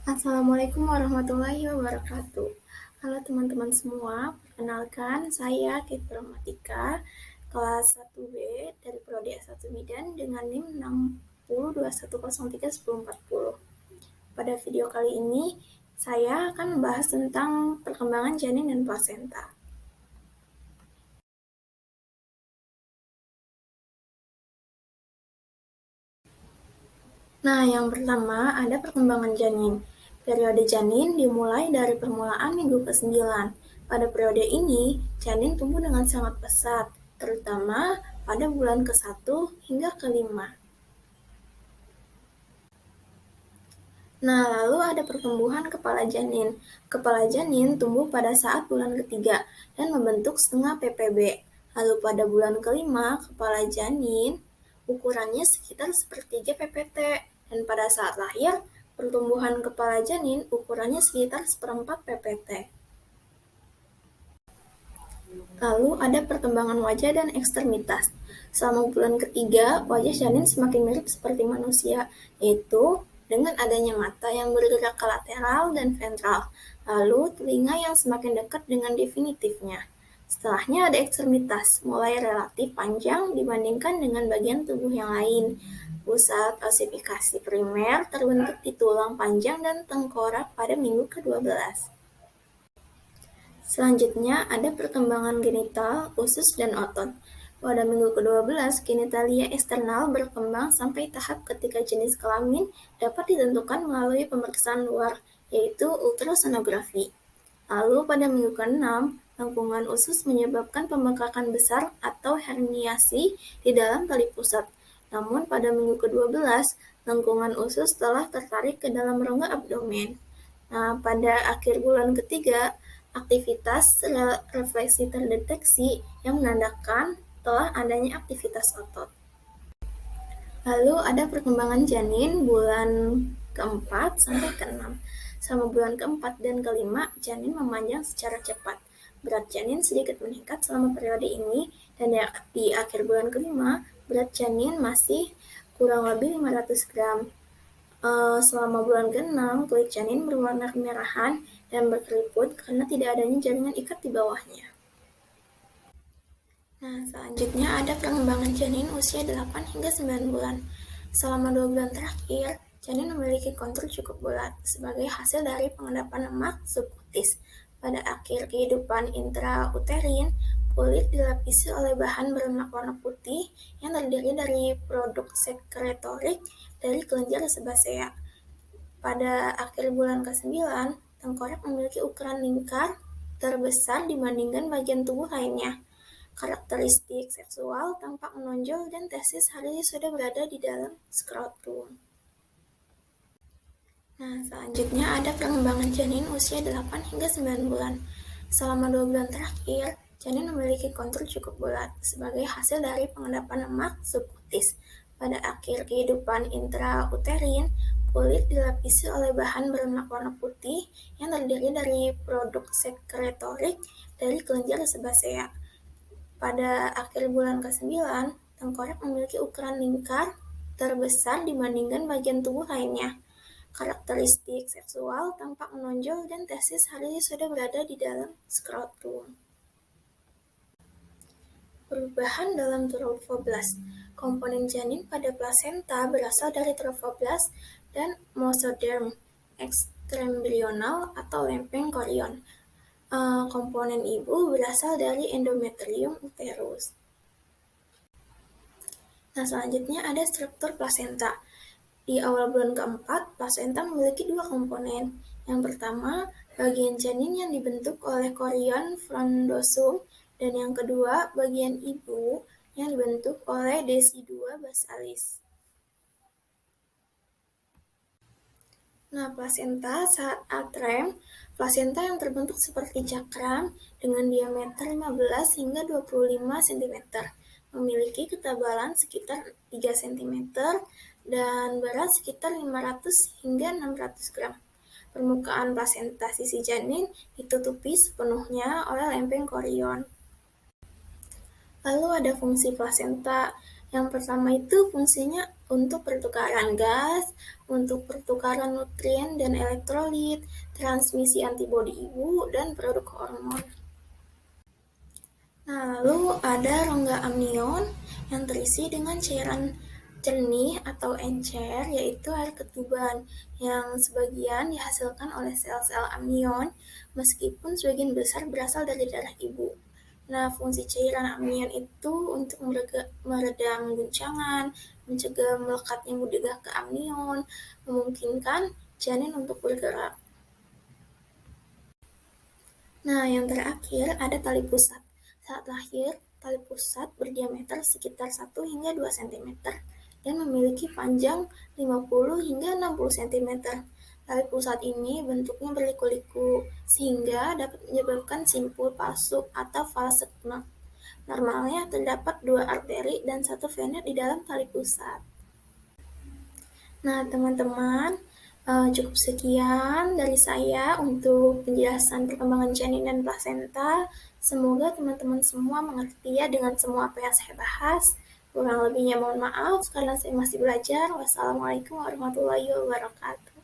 Assalamualaikum warahmatullahi wabarakatuh. Halo teman-teman semua, perkenalkan saya Kifra Matika, kelas 1B dari Prodi S1 Bidan dengan NIM 6021031040. Pada video kali ini, saya akan membahas tentang perkembangan janin dan plasenta. Nah, yang pertama ada perkembangan janin. Periode janin dimulai dari permulaan minggu ke-9. Pada periode ini, janin tumbuh dengan sangat pesat, terutama pada bulan ke-1 hingga ke-5. Nah, lalu ada pertumbuhan kepala janin. Kepala janin tumbuh pada saat bulan ketiga dan membentuk setengah ppb. Lalu pada bulan ke-5, kepala janin ukurannya sekitar sepertiga ppt. Dan pada saat lahir, pertumbuhan kepala janin ukurannya sekitar seperempat ppt. Lalu ada perkembangan wajah dan ekstremitas. Selama bulan ketiga, wajah janin semakin mirip seperti manusia, yaitu dengan adanya mata yang bergerak ke lateral dan ventral, lalu telinga yang semakin dekat dengan definitifnya. Setelahnya ada ekstremitas, mulai relatif panjang dibandingkan dengan bagian tubuh yang lain. Pusat osifikasi primer terbentuk di tulang panjang dan tengkorak pada minggu ke-12. Selanjutnya ada perkembangan genital, usus, dan otot. Pada minggu ke-12, genitalia eksternal berkembang sampai tahap ketika jenis kelamin dapat ditentukan melalui pemeriksaan luar, yaitu ultrasonografi. Lalu pada minggu ke-6, lengkungan usus menyebabkan pembengkakan besar atau herniasi di dalam tali pusat. Namun pada minggu ke-12, lengkungan usus telah tertarik ke dalam rongga abdomen. Nah, pada akhir bulan ketiga, aktivitas refleksi terdeteksi yang menandakan telah adanya aktivitas otot. Lalu ada perkembangan janin bulan keempat sampai ke-6. Selama bulan keempat dan kelima, janin memanjang secara cepat. Berat janin sedikit meningkat selama periode ini, dan di akhir bulan kelima, berat janin masih kurang lebih 500 gram. Selama bulan ke-6, kulit janin berwarna kemerahan dan berkeriput karena tidak adanya jaringan ikat di bawahnya. Nah, selanjutnya ada pengembangan janin usia 8 hingga 9 bulan. Selama 2 bulan terakhir, janin memiliki kontur cukup bulat sebagai hasil dari pengendapan lemak subkutis. Pada akhir kehidupan intrauterin, kulit dilapisi oleh bahan berlemak warna putih yang terdiri dari produk sekretorik dari kelenjar sebasea. Pada akhir bulan ke-9, tengkorak memiliki ukuran lingkar terbesar dibandingkan bagian tubuh lainnya. Karakteristik seksual tampak menonjol dan testis hari sudah berada di dalam skrotum. Nah, selanjutnya ada pengembangan janin usia 8 hingga 9 bulan. Selama 2 bulan terakhir, janin memiliki kontur cukup bulat sebagai hasil dari pengendapan lemak subkutis. Pada akhir kehidupan intrauterin, kulit dilapisi oleh bahan berlemak warna putih yang terdiri dari produk sekretorik dari kelenjar sebasea. Pada akhir bulan ke-9, tengkorak memiliki ukuran lingkar terbesar dibandingkan bagian tubuh lainnya. Karakteristik seksual tampak menonjol dan testis hari sudah berada di dalam skrotum. Perubahan dalam trofoblast. Komponen janin pada plasenta berasal dari trofoblast dan mesoderm ekstrembrional atau lempeng korion. Komponen ibu berasal dari endometrium uterus. Nah, selanjutnya ada struktur plasenta. Di awal bulan keempat, plasenta memiliki dua komponen. Yang pertama, bagian janin yang dibentuk oleh korion frondosum, dan yang kedua, bagian ibu yang dibentuk oleh decidua basalis. Nah, plasenta saat atrem, plasenta yang terbentuk seperti cakram dengan diameter 15 hingga 25 cm, memiliki ketebalan sekitar 3 cm dan berat sekitar 500 hingga 600 gram. Permukaan plasenta sisi janin ditutupi sepenuhnya oleh lempeng korion. Lalu ada fungsi plasenta. Yang pertama itu fungsinya untuk pertukaran gas, untuk pertukaran nutrien dan elektrolit, transmisi antibodi ibu, dan produk hormon. Nah, lalu ada rongga amnion yang terisi dengan cairan jernih atau encer, yaitu air ketuban, yang sebagian dihasilkan oleh sel-sel amnion, meskipun sebagian besar berasal dari darah ibu. Nah, fungsi cairan amnion itu untuk meredam guncangan, mencegah melekatnya udara ke amnion, memungkinkan janin untuk bergerak. Nah, yang terakhir ada tali pusat. Saat lahir, tali pusat berdiameter sekitar 1 hingga 2 cm dan memiliki panjang 50 hingga 60 cm. Tali pusat ini bentuknya berliku-liku sehingga dapat menyebabkan simpul palsu atau valsekma. Normalnya terdapat 2 arteri dan 1 vena di dalam tali pusat. Nah, teman-teman, cukup sekian dari saya untuk penjelasan perkembangan janin dan plasenta. Semoga teman-teman semua mengerti ya dengan semua apa yang saya bahas. Kurang lebihnya mohon maaf karena saya masih belajar. Wassalamualaikum warahmatullahi wabarakatuh.